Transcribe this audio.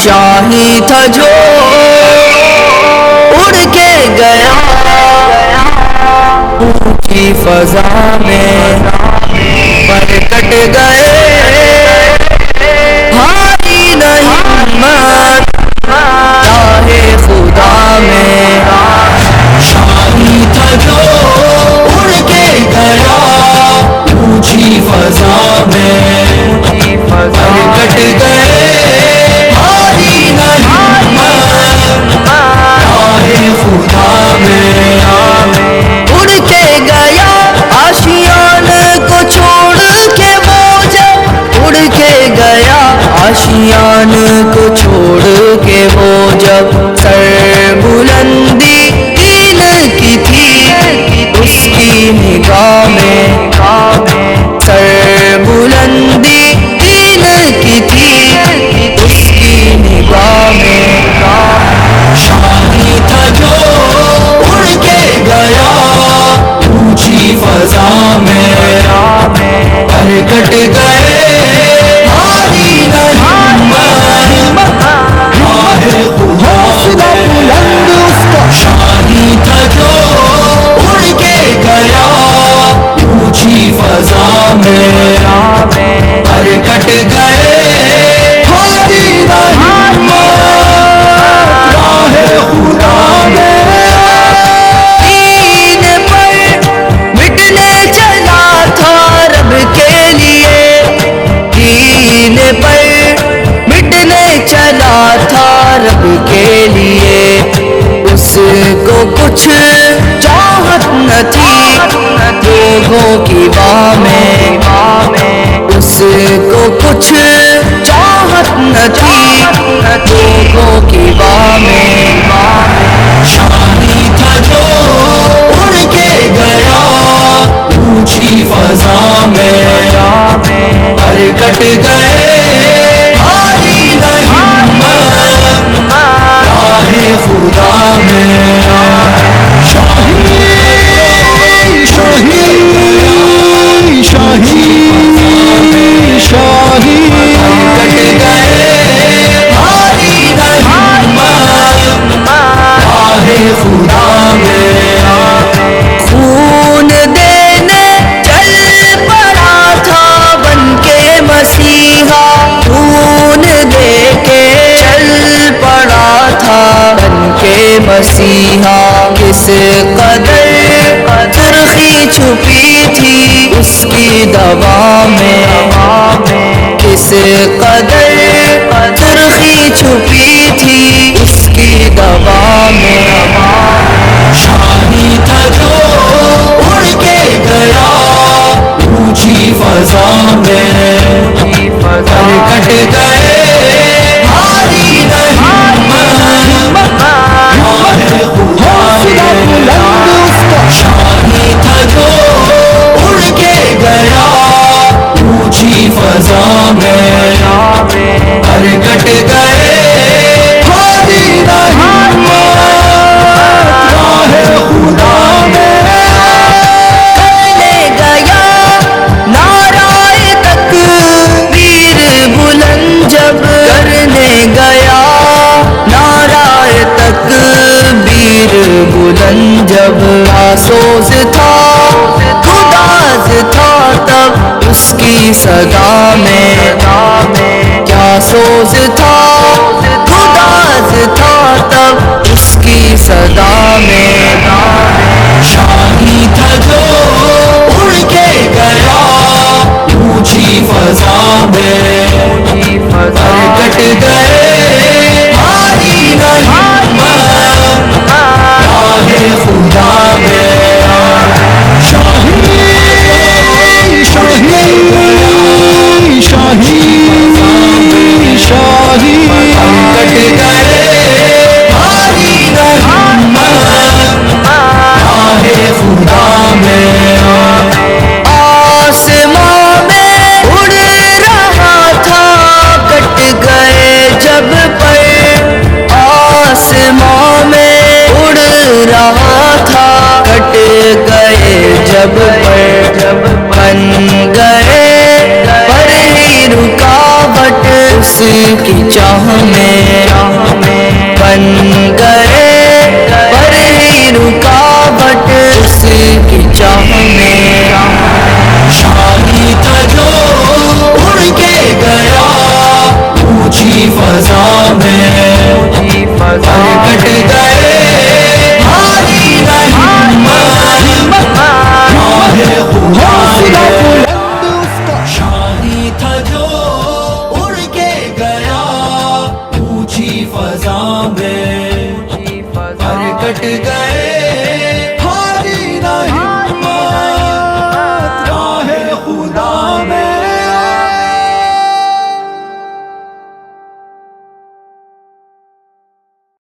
شاہی تھا جو اڑ کے گیا اونچی فضا میں، پر کٹ گئے ہاری نہیں ہمت راہ خدا میں۔ شاہی تھا جو اڑ کے گیا اونچی فضا میں، پر کٹ گئے ہاری نہیں ہمت راہ خدا میں۔ اڑ کے گیا آشیان کو چھوڑ کے وہ جب، اڑ کے گیا آشیان کو چھوڑ کے وہ جب، سر بلندی دین کی تھی اس کی نگاہ میں، سر بلندی دین کی تھی اس کی نگاہ میں۔ شاہی تھا جو اڑ کے گیا اونچی فضا میں، پر کٹ گئے ہاری نہیں ہمت راہ خدا میں۔ شاہی تھا جو اڑ کے گیا اونچی فضا میں، پر کٹ گئے ہاری نہیں ہمت راہ خدا میں۔ دین پر مٹنے چلا تھا رب کے لیے، دین پر مٹنے چلا تھا رب کے لیے، اس کو کچھ چاہت نہ تھی لوگوں کی باہ میں، اس کو کچھ چاہت نہ تھی لوگوں کی باہ میں۔ شاہی تھا جو اڑ کے گیا اونچی فضا میں، پر کٹ گئے ہاری نہیں ہمت راہ خدا میں۔ شاہی شاہی شاہی شاہی کٹ گئے ہاری نہیں ہمت راہ خدا میں۔ خون دینے چل پڑا تھا بن کے مسیحا، خون دے کے چل پڑا تھا بن کے مسیحا، کس قدر ترخی چھپی تھی اس کی دوا میں، کس قدر ترخی چھپی تھی اس کی دوا میں۔ شاہی تھا جو اڑ کے گیا اونچی فضا میں، پر کٹ گئے ہاری نہیں ہمت راہ خدا میں۔ شاہی تھا جو اڑ کے گیا اونچی فضا میں، پر کٹ گئے ہاری نہیں ہمت راہ خدا میں۔ کرنے گیا نعرہ تکبیر بلند جب، کرنے گیا نعرہ تکبیر بلند جب، آسوز تھا خداز تھا تب اس کی صدا میں، کیا سوز تھا خداز تھا تب اس کی صدا میں۔ شاہی تھا جو اڑ کے گیا اونچی فضا میں، پر کٹ گئے ہاری نہیں ہمت راہ خدا میں۔ شاہی شاہی شاہی شاہی کٹ گئے ہاری نہیں ہمت راہ خدا میں۔ آسمان میں اڑ رہا تھا کٹ گئے جب پر، آسمان میں اڑ رہا تھا کٹ گئے جب پر، بن گئے پر ہی رکاوٹ اس کی چاہ میں بن گئے پر ہی رکاوٹ اس کی چاہ میں شاہی تھا جو اڑ کے گیا اونچی فضا میں پر کٹ گئے ہاری شاہی تھا جو اڑ کے گیا اونچی فضا میں پر کٹ گئے